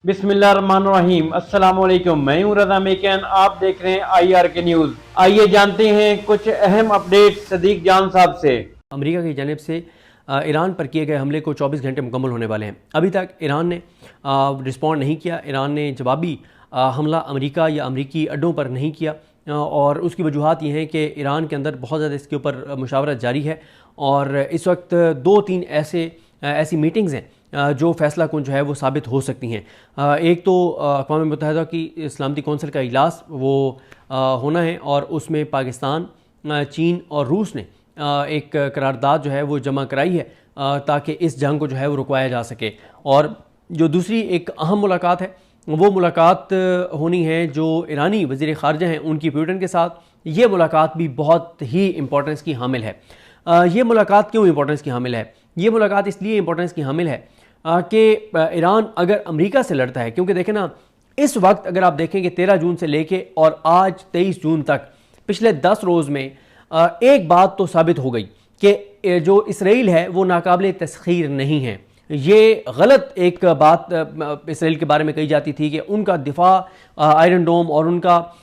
बिस्मिल्लाहिर्रहमानिर्रहीम। अस्सलाम वालेकुम। मैं हूं रज़ा मेकन, आप देख रहे हैं IRK न्यूज़। आइए जानते हैं कुछ अहम अपडेट सदीक जान साहब से। अमेरिका की जानिब से ईरान पर किए गए हमले को 24 घंटे मुकम्मल होने वाले हैं। अभी तक ईरान ने रिस्पॉन्ड नहीं किया। ईरान ने जवाबी हमला अमेरिका या अमरीकी अड्डों पर नहीं किया और उसकी वजूहत ये हैं कि ईरान के अंदर बहुत ज़्यादा इसके ऊपर मुशावरत जारी है और इस वक्त 2-3 ऐसी मीटिंग्स हैं जो फ़ैसला कुन जो है वो साबित हो सकती हैं। एक तो अक़वाम मुत्तहिदा की सलामती कौंसिल का इजलास वो होना है और उसमें पाकिस्तान, चीन और रूस ने एक करारदाद जो है वो जमा कराई है ताकि इस जंग को जो है वो रुकवाया जा सके। और जो दूसरी एक अहम मुलाकात है वो मुलाकात होनी है जो ईरानी वज़ीर ख़ारजा हैं उनकी पुतिन के साथ। ये मुलाकात भी बहुत ही इम्पोर्टेंस की हामिल है। ये मुलाकात क्यों इम्पोर्टेंस की हामिल है? ये मुलाकात इसलिए इम्पोर्टेंस की हामिल है कि ईरान अगर अमेरिका से लड़ता है, क्योंकि देखें ना, इस वक्त अगर आप देखें कि 13 जून से लेके और आज 23 जून तक पिछले 10 रोज़ में एक बात तो साबित हो गई कि जो इसराइल है वो नाकाबिल तस्खीर नहीं है। ये गलत एक बात इसराइल के बारे में कही जाती थी कि उनका दिफा आयरन डोम और उनका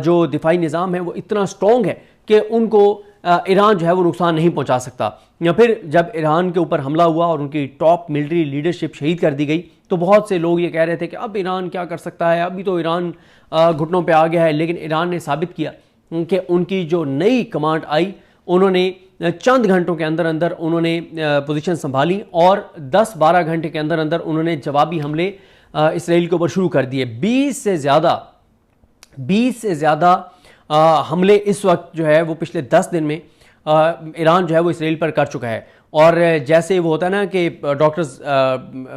जो दिफाई निज़ाम है वो इतना स्ट्रॉन्ग है कि उनको ईरान जो है वो नुकसान नहीं पहुंचा सकता। या फिर जब ईरान के ऊपर हमला हुआ और उनकी टॉप मिलिट्री लीडरशिप शहीद कर दी गई तो बहुत से लोग ये कह रहे थे कि अब ईरान क्या कर सकता है, अभी तो ईरान घुटनों पे आ गया है। लेकिन ईरान ने साबित किया कि उनकी जो नई कमांड आई, उन्होंने चंद घंटों के अंदर अंदर उन्होंने पोजीशन संभाली और 10-12 घंटे के अंदर अंदर उन्होंने जवाबी हमले इसराइल के ऊपर शुरू कर दिए। 20 से ज़्यादा हमले इस वक्त जो है वो पिछले 10 दिन में ईरान जो है वो इसराइल पर कर चुका है। और जैसे वो होता है ना कि डॉक्टर्स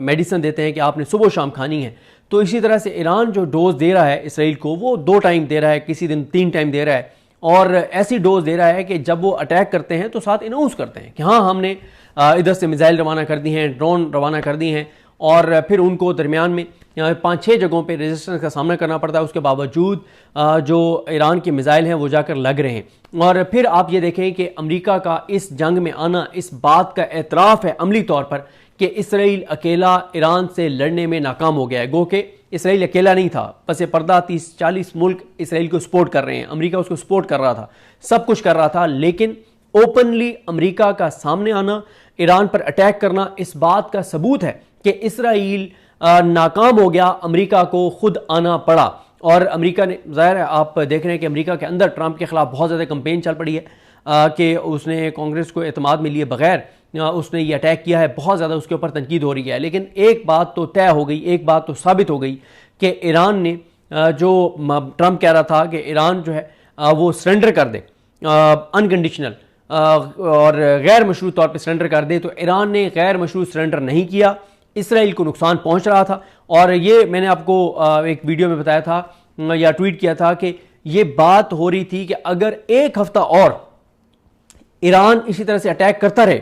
मेडिसिन देते हैं कि आपने सुबह शाम खानी है, तो इसी तरह से ईरान जो डोज दे रहा है इसराइल को वो 2 टाइम दे रहा है, किसी दिन 3 टाइम दे रहा है। और ऐसी डोज दे रहा है कि जब वो अटैक करते हैं तो साथ अनाउंस करते हैं कि हाँ हमने इधर से मिसाइल रवाना कर दी हैं, ड्रोन रवाना कर दी हैं, और फिर उनको दरमियान में 5-6 जगहों पे रेजिस्टेंस का सामना करना पड़ता है। उसके बावजूद जो ईरान के मिसाइल हैं वो जाकर लग रहे हैं। और फिर आप ये देखें कि अमेरिका का इस जंग में आना इस बात का एतराफ़ है अमली तौर पर कि इसराइल अकेला ईरान से लड़ने में नाकाम हो गया है। गो कि इसराइल अकेला नहीं था, पसे पर्दा 30-40 मुल्क इसराइल को सपोर्ट कर रहे हैं, अमेरिका उसको सपोर्ट कर रहा था, सब कुछ कर रहा था। लेकिन ओपनली अमेरिका का सामने आना, ईरान पर अटैक करना इस बात का सबूत है कि इसराइल नाकाम हो गया, अमेरिका को खुद आना पड़ा। और अमेरिका ने, ज़ाहिर है आप देख रहे हैं कि अमेरिका के अंदर ट्रंप के ख़िलाफ़ बहुत ज़्यादा कंपेन चल पड़ी है कि उसने कांग्रेस को एतमाद में लिए बगैर उसने ये अटैक किया है, बहुत ज़्यादा उसके ऊपर तनकीद हो रही है। लेकिन एक बात तो तय हो गई, एक बात तो साबित हो गई कि ईरान ने जो ट्रंप कह रहा था कि ईरान जो है वो सरेंडर कर दे अनकंडीशनल और गैर मशरूत तौर पर सरेंडर कर दे, तो ईरान ने गैर मशरूत सरेंडर नहीं किया। इसराइल को नुकसान पहुंच रहा था। और ये मैंने आपको एक वीडियो में बताया था या ट्वीट किया था कि ये बात हो रही थी कि अगर एक हफ्ता और ईरान इसी तरह से अटैक करता रहे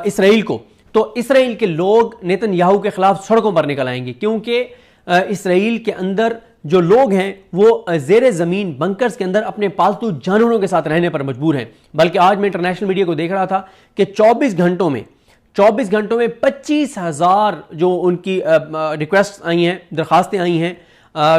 इसराइल को, तो इसराइल के लोग नेतन्याहू के खिलाफ सड़कों पर निकल आएंगे, क्योंकि इसराइल के अंदर जो लोग हैं वो ज़ेरे ज़मीन बंकर्स के अंदर अपने पालतू जानवरों के साथ रहने पर मजबूर हैं। बल्कि आज मैं इंटरनेशनल मीडिया को देख रहा था कि 24 घंटों में 25,000 जो उनकी रिक्वेस्ट आई हैं, दरखास्तें आई हैं,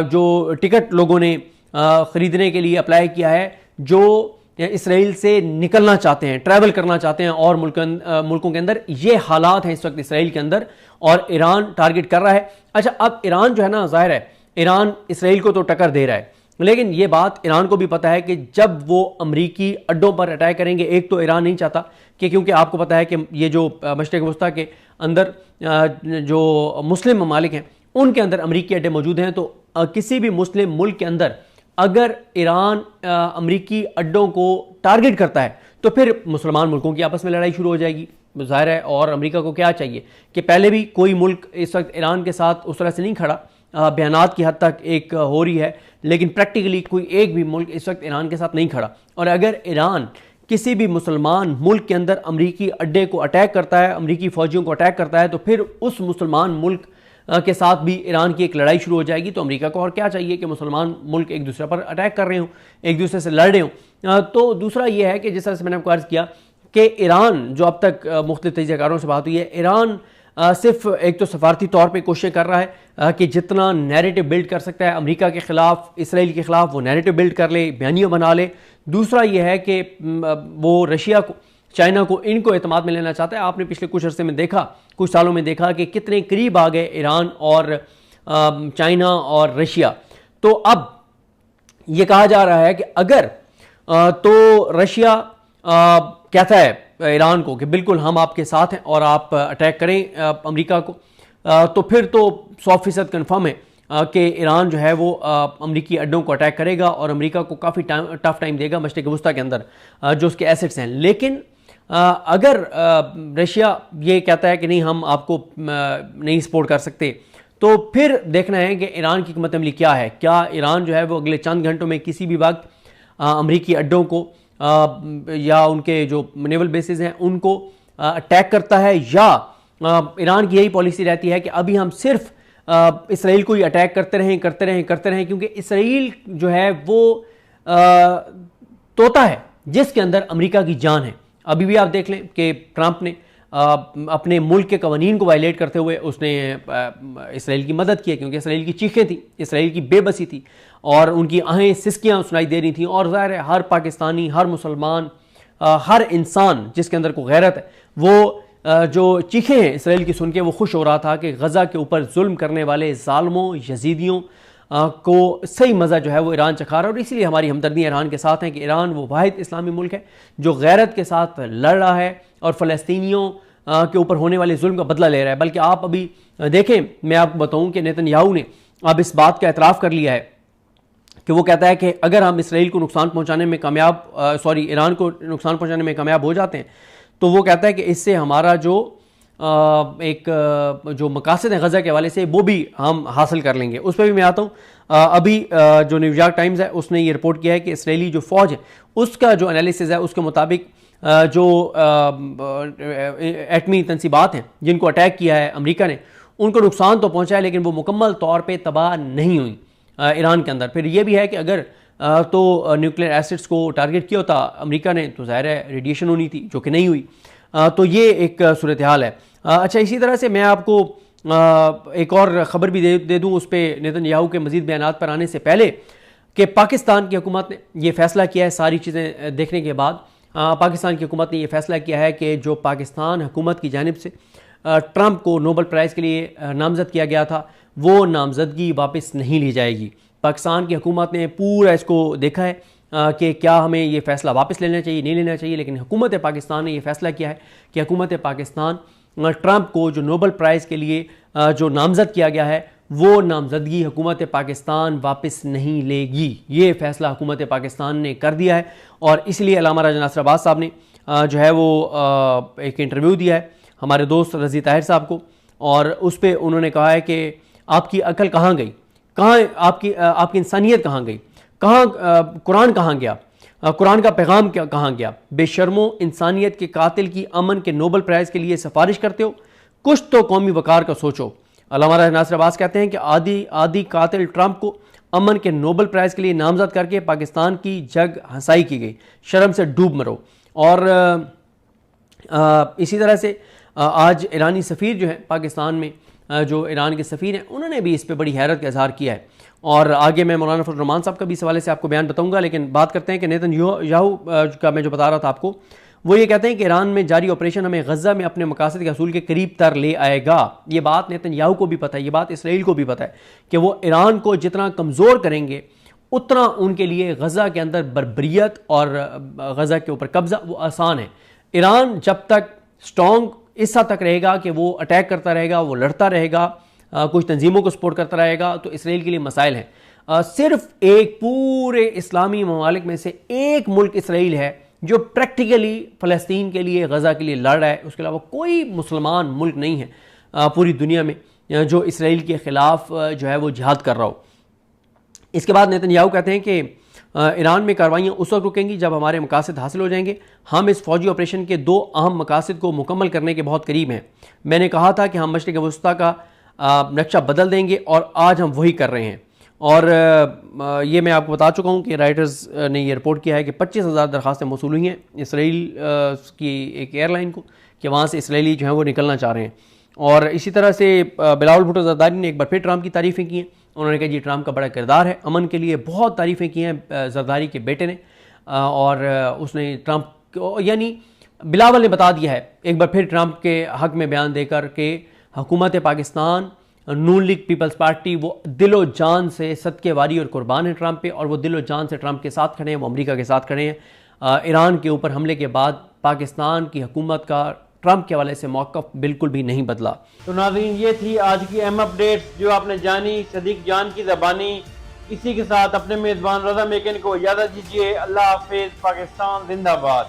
जो टिकट लोगों ने ख़रीदने के लिए अप्लाई किया है, जो इसराइल से निकलना चाहते हैं, ट्रैवल करना चाहते हैं और मुल्कों के अंदर। ये हालात हैं इस वक्त इसराइल के अंदर और ईरान टारगेट कर रहा है। अच्छा, अब ईरान जो है ना, ज़ाहिर है ईरान इसराइल को तो टक्कर दे रहा है, लेकिन ये बात ईरान को भी पता है कि जब वो अमरीकी अड्डों पर अटैक करेंगे, एक तो ईरान नहीं चाहता कि, क्योंकि आपको पता है कि ये जो मशरिक़ वस्ता के अंदर जो मुस्लिम ममालिक हैं उनके अंदर अमरीकी अड्डे मौजूद हैं, तो किसी भी मुस्लिम मुल्क के अंदर अगर ईरान अमरीकी अड्डों को टारगेट करता है तो फिर मुसलमान मुल्कों की आपस में लड़ाई शुरू हो जाएगी, ज़ाहिर है। और अमेरिका को क्या चाहिए कि पहले भी कोई मुल्क इस वक्त ईरान के साथ उस तरह से नहीं खड़ा, बयानात की हद तक एक हो रही है, लेकिन प्रैक्टिकली कोई एक भी मुल्क इस वक्त ईरान के साथ नहीं खड़ा। और अगर ईरान किसी भी मुसलमान मुल्क के अंदर अमरीकी अड्डे को अटैक करता है, अमरीकी फ़ौजियों को अटैक करता है, तो फिर उस मुसलमान मुल्क के साथ भी ईरान की एक लड़ाई शुरू हो जाएगी। तो अमेरिका को और क्या चाहिए कि मुसलमान मुल्क एक दूसरे पर अटैक कर रहे हों, एक दूसरे से लड़ रहे हों। तो दूसरा ये है कि जिस तरह से मैंने आपको अर्ज़ किया कि ईरान जो अब तक मुख्तलिफ तजज़ियाकारों से बात हुई है, ईरान सिर्फ एक तो सफारती तौर पे कोशिश कर रहा है कि जितना नैरेटिव बिल्ड कर सकता है अमेरिका के ख़िलाफ़, इसराइल के ख़िलाफ़, वो नैरेटिव बिल्ड कर ले, बयानियाँ बना ले। दूसरा ये है कि वो रशिया को, चाइना को, इनको एतमाद में लेना चाहता है। आपने पिछले कुछ अरसे में देखा, कुछ सालों में देखा कि कितने करीब आ गए ईरान और चाइना और रशिया। तो अब ये कहा जा रहा है कि अगर तो रशिया कहता है ईरान को कि बिल्कुल हम आपके साथ हैं और आप अटैक करें अमेरिका को, तो फिर तो 100% कन्फर्म है कि ईरान जो है वो अमेरिकी अड्डों को अटैक करेगा और अमेरिका को काफ़ी टफ टाइम देगा मशरिक़ वस्ता के अंदर जो उसके एसेट्स हैं। लेकिन अगर रशिया ये कहता है कि नहीं हम आपको नहीं सपोर्ट कर सकते, तो फिर देखना है कि ईरान की हिकमत अमली क्या है। क्या ईरान जो है वो अगले चंद घंटों में किसी भी वक्त अमेरिकी अड्डों को या उनके जो नेवल बेसिस हैं उनको अटैक करता है, या ईरान की यही पॉलिसी रहती है कि अभी हम सिर्फ इसराइल को ही अटैक करते रहें, क्योंकि इसराइल जो है वो तोता है जिसके अंदर अमेरिका की जान है। अभी भी आप देख लें कि ट्रंप ने अपने मुल्क के कवानीन को वायलेट करते हुए उसने इसराइल की मदद की, क्योंकि इसराइल की चीखें थी, इसराइल की बेबसी थी और उनकी आहें सिसकियाँ सुनाई दे रही थी। और ज़ाहिर है हर पाकिस्तानी, हर मुसलमान, हर इंसान जिसके अंदर को गैरत है, वो जो चीखें हैं इसराइल की सुन के वो खुश हो रहा था कि गज़ा के ऊपर जुल्म करने वाले ज़ालिमों, यजीदियों को सही मज़ा जो है वो ईरान चखा रहा है। और इसलिए हमारी हमदर्दी ईरान के साथ है कि ईरान वो वाहिद इस्लामी मुल्क है जो गैरत के साथ लड़ रहा है और फ़लस्तीनियों के ऊपर होने वाले जुल्म का बदला ले रहा है। बल्कि आप अभी देखें, मैं आपको बताऊं कि नेतन्याहू ने अब इस बात का एतराफ़ कर लिया है कि वो कहता है कि अगर हम इसराइल को नुकसान पहुंचाने में ईरान को नुकसान पहुंचाने में कामयाब हो जाते हैं, तो वो कहता है कि इससे हमारा जो मकासद है गज़ा के हवाले से वो भी हम हासिल कर लेंगे। उस पर भी मैं आता हूँ। अभी जो न्यूयॉर्क टाइम्स है उसने ये रिपोर्ट किया है कि इसराइली जो फ़ौज है उसका जो एनालिसिस है उसके मुताबिक जो एटमी तनसीबात हैं जिनको अटैक किया है अमेरिका ने, उनको नुकसान तो पहुँचा है लेकिन वो मुकम्मल तौर पर तबाह नहीं हुई ईरान के अंदर। फिर ये भी है कि अगर तो न्यूक्लियर एसिड्स को टारगेट किया होता अमेरिका ने तो ज़ाहिर है रेडिएशन होनी थी, जो कि नहीं हुई। तो ये एक सूरत हाल है। अच्छा, इसी तरह से मैं आपको एक और ख़बर भी दे दूँ उस पर नेतन्याहू के मज़ीद बयानात पर आने से पहले कि पाकिस्तान की हुकूमत ने यह फ़ैसला किया है, सारी चीज़ें देखने के बाद पाकिस्तान की हुकूमत ने यह फ़ैसला किया है कि जो पाकिस्तान हुकूमत की जानिब से ट्रंप को नोबल प्राइज़ के लिए नामज़द किया गया था वो नामज़दगी वापस नहीं ली जाएगी। पाकिस्तान की हुकूमत ने पूरा इसको देखा है कि क्या हमें ये फ़ैसला वापस लेना चाहिए, नहीं लेना चाहिए, लेकिन हुकूमत पाकिस्तान ने यह फ़ैसला किया है कि हुकूमत पाकिस्तान ट्रंप को जो नोबल प्राइज़ के लिए जो नामज़द किया गया है वो नामज़दगी हुकूमत पाकिस्तान वापस नहीं लेगी। ये फ़ैसला हुकूमत पाकिस्तान ने कर दिया है और इसलिए अल्लामा राजा नासिर अब्बास साहब ने जो है वो एक इंटरव्यू दिया है हमारे दोस्त रज़ी ताहिर साहब को, और उस पर उन्होंने कहा है कि आपकी अकल कहाँ गई, कहाँ आपकी इंसानियत कहाँ गई, कहाँ कुरान कहाँ गया, कुरान का पैगाम कहाँ गया। बेशर्मो, इंसानियत के कातिल की अमन के नोबल प्राइज़ के लिए सिफारिश करते हो, कुछ तो कौमी वकार का सोचो। अल्लामा राजा नासिर अब्बास कहते हैं कि आदि कातिल ट्रंप को अमन के नोबल प्राइज़ के लिए नामज़द करके पाकिस्तान की जग हंसाई की गई, शर्म से डूब मरो। और इसी तरह से आज ईरानी सफ़ीर जो है पाकिस्तान में, जो ईरान के सफ़ीर हैं, उन्होंने भी इस पर बड़ी हैरत का इज़हार किया है। और आगे मैं मौलाना फजल रहमान साहब का भी इस हवाले से आपको बयान बताऊंगा, लेकिन बात करते हैं कि नेतन्याहू का मैं जो बता रहा था आपको, वो ये कहते हैं कि ईरान में जारी ऑपरेशन हमें गज़ा में अपने मकासद के असूल के करीब तर ले आएगा। ये बात नेतन्याहू को भी पता है, ये बात इसराइल को भी पता है कि वो ईरान को जितना कमज़ोर करेंगे उतना उनके लिए गज़ा के अंदर बर्बरियत और गज़ा के ऊपर कब्ज़ा वो आसान है। ईरान जब तक स्ट्रॉन्ग इस हद तक रहेगा कि वो अटैक करता रहेगा, वो लड़ता रहेगा, कुछ तंजीमों को सपोर्ट करता रहेगा, तो इसराइल के लिए मसाइल हैं। सिर्फ एक पूरे इस्लामी ममालिक में से एक मुल्क इसराइल है जो प्रैक्टिकली फ़लस्तीन के लिए, गज़ा के लिए लड़ रहा है। उसके अलावा कोई मुसलमान मुल्क नहीं है पूरी दुनिया में जो इसराइल के ख़िलाफ़ जो है वो जिहाद कर रहा हो। इसके बाद नेतन्याहू कहते हैं कि ईरान में कार्रवाइयाँ उस वक्त रुकेंगी जब हमारे मकासद हासिल हो जाएंगे। हम इस फौजी ऑपरेशन के 2 अहम मकासद को मुकम्मल करने के बहुत करीब हैं। मैंने कहा था कि हम मशरिक़ वस्ता का नक्शा बदल देंगे और आज हम वही कर रहे हैं। और ये मैं आपको बता चुका हूँ कि राइटर्स ने ये रिपोर्ट किया है कि 25,000 दरख्वास्तें मौसूल हुई हैं इसराइल की एक एयरलाइन को कि वहाँ से इसराइली जो है वो निकलना चाह रहे हैं। और इसी तरह से बिलावल भुट्टो जरदारी ने एक बार फिर ट्रंप की तारीफ़ें की हैं। उन्होंने कहा जी ट्रंप का बड़ा किरदार है, अमन के लिए बहुत तारीफ़ें की हैं जरदारी के बेटे ने। और उसने ट्रंप यानी बिलावल ने बता दिया है एक बार फिर ट्रंप के हक में बयान देकर के हुकूमत पाकिस्तान, नून लीग पीपल्स पार्टी वो दिलो जान से सदके वारी और कुर्बान है ट्रंप पे, और वो दिलो जान से ट्रंप के साथ खड़े हैं, वो अमेरिका के साथ खड़े हैं। ईरान के ऊपर हमले के बाद पाकिस्तान की हुकूमत का ट्रंप के हवाले से मौक़िफ़ बिल्कुल भी नहीं बदला। तो नाज़रीन, ये थी आज की अहम अपडेट्स जो आपने जानी सदीक जान की ज़बानी। इसी के साथ अपने मेज़बान रज़ा मेकन को इजाज़त दीजिए। अल्लाह हाफ़िज़। पाकिस्तान जिंदाबाद।